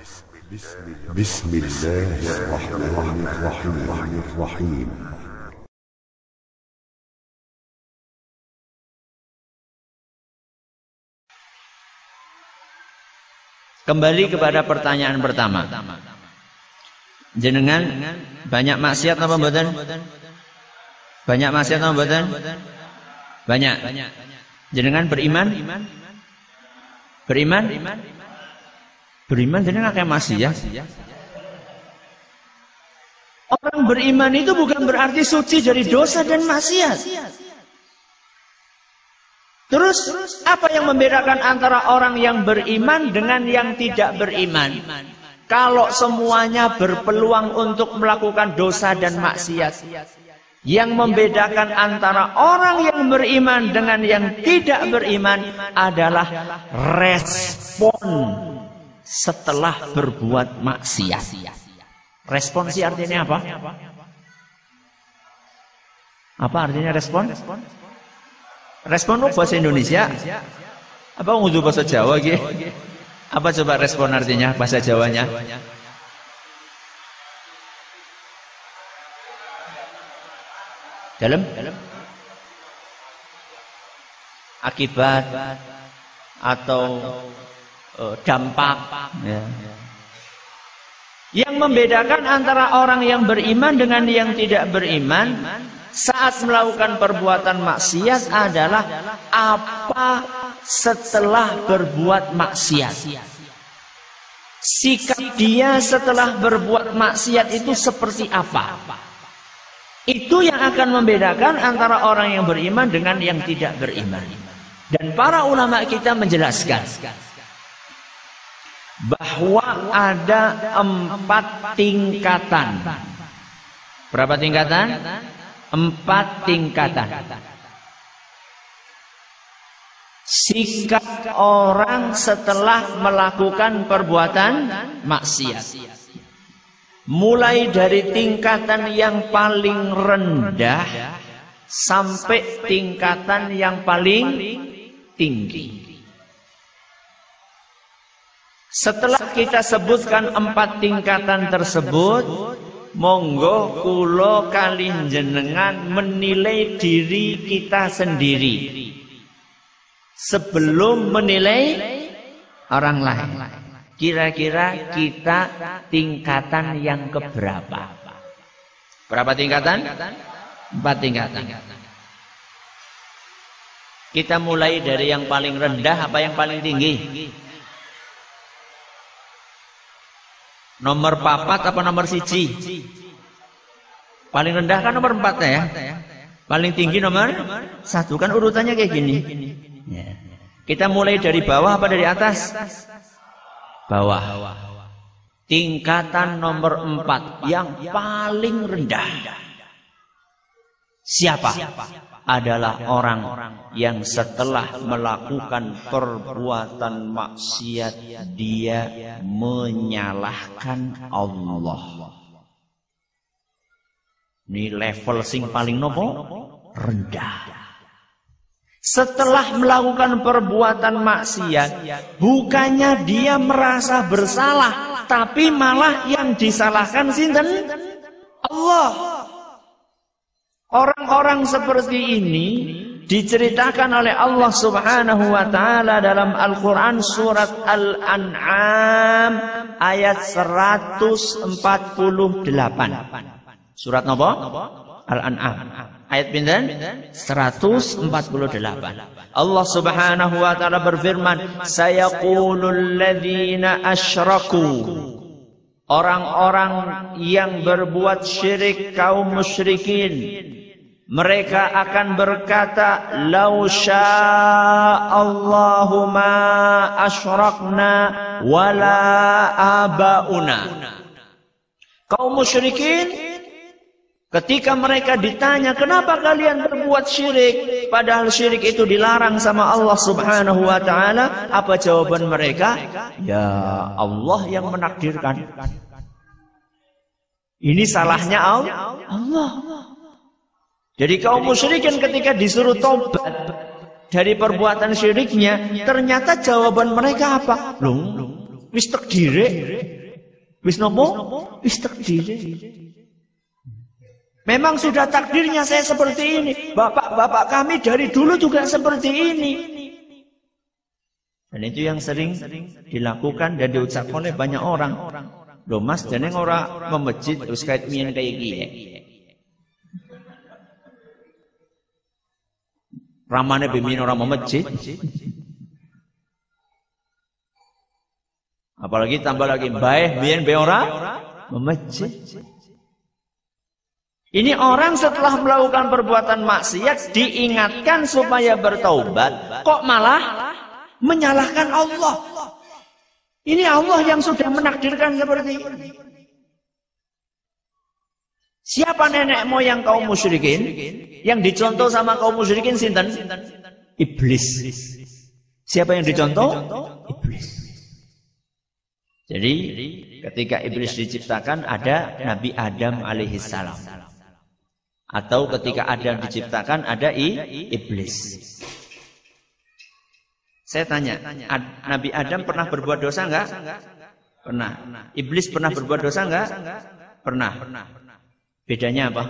بسم الله الرحمن الرحيم. Kembali kepada pertanyaan pertama. Jenengan banyak maksiat apa mboten? Banyak maksiat apa mboten? Banyak. Jenengan beriman? Beriman? Beriman jenengan kayak maksiat. Orang beriman itu bukan berarti suci dari dosa dan maksiat. Terus apa yang membedakan antara orang yang beriman dengan yang tidak beriman? Kalau semuanya berpeluang untuk melakukan dosa dan maksiat, yang membedakan antara orang yang beriman dengan yang tidak beriman adalah respon setelah berbuat maksiat. Respon sih artinya apa? Apa artinya respon? Respon itu bahasa Indonesia? Apa ngudu bahasa Jawa gitu? Apa coba respon artinya bahasa Jawanya? Dalam? Akibat atau dampak. Ya. Yang membedakan antara orang yang beriman dengan yang tidak beriman saat melakukan perbuatan maksiat adalah apa setelah berbuat maksiat. Sikap dia setelah berbuat maksiat itu seperti apa? Itu yang akan membedakan antara orang yang beriman dengan yang tidak beriman. Dan para ulama kita menjelaskan bahwa ada 4 tingkatan. Berapa tingkatan? 4 tingkatan. Sikap orang setelah melakukan perbuatan maksiat. Mulai dari tingkatan yang paling rendah sampai tingkatan yang paling tinggi. Setelah kita sebutkan 4 tingkatan tersebut, monggo kula kalih jenengan menilai diri kita sendiri sebelum menilai orang lain. Kira-kira kita tingkatan yang keberapa? Berapa tingkatan? 4 tingkatan. Kita mulai dari yang paling rendah apa yang paling tinggi? Nomor 4 apa nomor 1? Paling rendah kan nomor 4 ya. Paling tinggi nomor 1 kan urutannya kayak gini. Ya. Kita mulai dari bawah apa dari atas? Bawah. Tingkatan nomor 4 yang paling rendah. Siapa? Adalah orang yang setelah melakukan perbuatan maksiat dia menyalahkan Allah. Ini level sing paling nopo rendah. Setelah melakukan perbuatan maksiat, bukannya dia merasa bersalah, tapi malah yang disalahkan sinten? Allah. Orang-orang seperti ini diceritakan oleh Allah Subhanahu wa taala dalam Al-Qur'an surat Al-An'am ayat 148. Surat napa? Al-An'am. Ayat pinten? 148. Allah Subhanahu wa taala berfirman, "Sayaqulul ladzina asyraku." Orang-orang yang berbuat syirik kaum musyrikin, mereka akan berkata, "Lau sya'allahu ma asyrakna wala abauna." Kaum musyrikin ketika mereka ditanya, "Kenapa kalian berbuat syirik?" Padahal syirik itu dilarang sama Allah Subhanahu wa taala. Apa jawaban mereka? Ya Allah yang menakdirkan. Ini salahnya Allah. Jadi kaum musyrikin ketika disuruh tobat dari perbuatan syiriknya, ternyata jawaban mereka apa? Loh, Wis takdire. Wis nopo? Wis takdire. Memang sudah takdirnya saya seperti ini. Bapak-bapak kami dari dulu juga seperti ini. Dan itu yang sering dilakukan dan diucapkan oleh banyak orang. Loh mas, jeneng ora memejit terus kait mien kayak gini. Ramane bimin orang memejit. Apalagi tambah lagi bae biyen be ora memejit. Ini orang setelah melakukan perbuatan maksiat diingatkan supaya bertaubat, kok malah menyalahkan Allah. Ini Allah yang sudah menakdirkan seperti ini. Siapa nenek moyang kaum musyrikin? Yang dicontoh sama kaum musyrikin sinten? Iblis. Siapa yang dicontoh? Iblis. Jadi ketika iblis diciptakan ada Nabi Adam alaihissalam. Atau ketika Adam diciptakan ada iblis. Saya tanya, Nabi Adam pernah berbuat dosa enggak? Pernah. Iblis pernah berbuat dosa enggak? Pernah. Bedanya apa?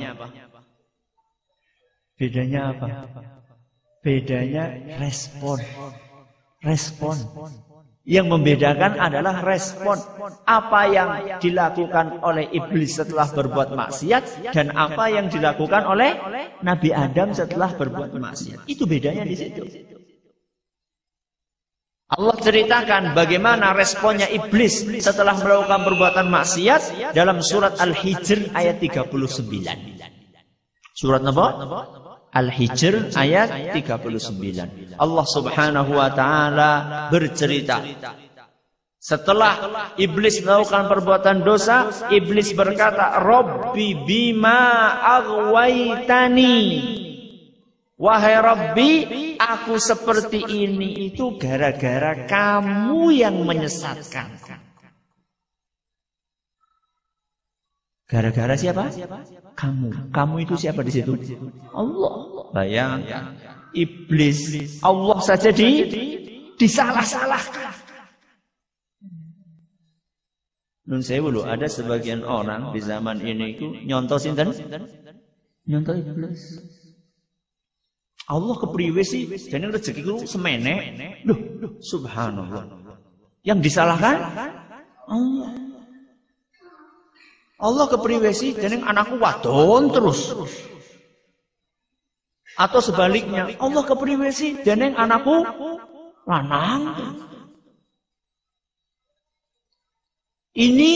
Bedanya apa? Bedanya respon. Respon. Yang membedakan adalah respon. Apa yang dilakukan oleh iblis setelah berbuat maksiat dan apa yang dilakukan oleh Nabi Adam setelah berbuat maksiat. Itu bedanya di situ. Allah ceritakan bagaimana responnya iblis setelah melakukan perbuatan maksiat dalam surat Al-Hijr ayat 39. Surat apa? Al-Hijr ayat 39. Allah Subhanahu wa taala bercerita, setelah iblis melakukan perbuatan dosa, iblis berkata, "Rabbi bima aghwaytani." Wahai Rabbi, aku seperti ini itu gara-gara kamu yang menyesatkan. Gara-gara siapa? Kamu. Kamu itu siapa di situ? Allah. Bayangkan. Iblis. Allah saja disalah-salahkan. Nun sewu lho, ada sebagian orang di zaman ini itu nyontoh sinten? Nyontoh iblis. Allah kepriwe sih? Jadi rezekiku semene. Loh, subhanallah. Yang disalahkan? Allah. Allah kepriwe sih? Jadi anakku wadon terus. Atau sebaliknya, Allah kepriwe sih? Jadi anakku lanang. Ini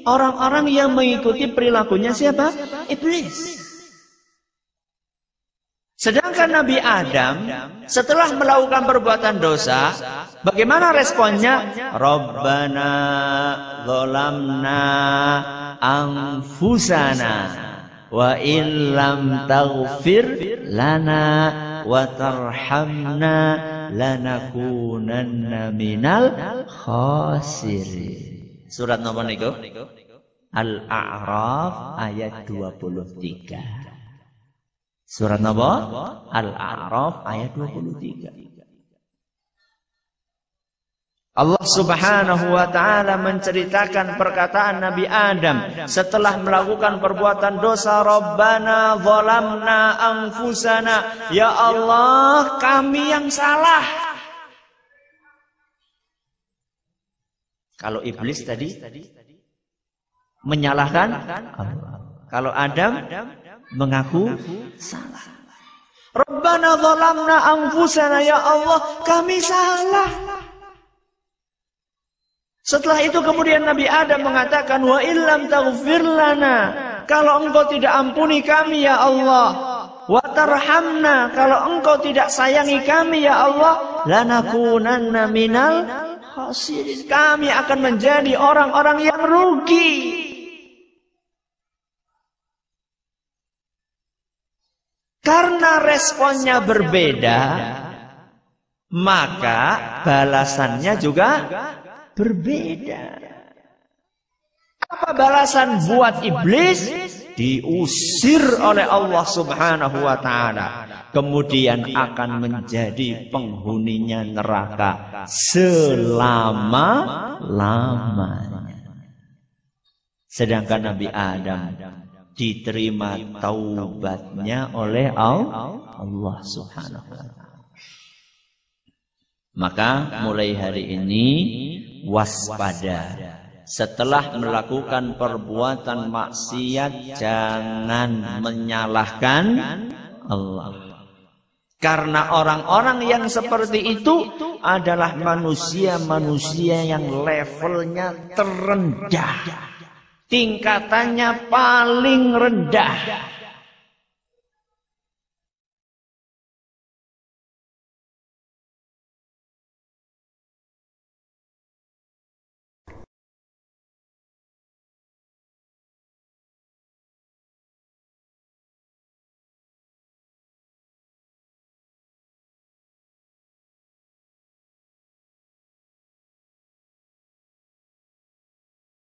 orang-orang yang mengikuti perilakunya siapa? Iblis. Sedangkan Nabi Adam setelah melakukan perbuatan dosa, bagaimana responnya? Rabbana dzalamna anfusana wa illam taghfir lana wa tarhamna lanakunanna minal khasirin. Surat nomor niku? Al-A'raf ayat 23. Surat apa? Al-A'raf ayat 23. Allah Subhanahu wa taala menceritakan perkataan Nabi Adam setelah melakukan perbuatan dosa, Rabbana dzalamna anfusana. Ya Allah, kami yang salah. Kalau iblis tadi menyalahkan Allah. Kalau Adam mengaku salah. Rabbana dzalamna anfusana, ya Allah, kami salah. Setelah itu kemudian Nabi Adam mengatakan, wa illam taghfir lana, kalau engkau tidak ampuni kami ya Allah, wa tarhamna, kalau engkau tidak sayangi kami ya Allah, lanakunanna minal khasirin, kami akan menjadi orang-orang yang rugi. Karena responnya berbeda, maka balasannya juga berbeda. Apa balasan buat iblis? diusir oleh Allah Subhanahu wa taala, kemudian akan menjadi penghuninya neraka selama-lamanya. Sedangkan Nabi Adam diterima taubatnya oleh Allah Subhanahu wa taala. Maka mulai hari ini waspada. Setelah melakukan perbuatan maksiat, jangan menyalahkan Allah. Karena orang-orang yang seperti itu adalah manusia-manusia yang levelnya terendah, tingkatannya paling rendah.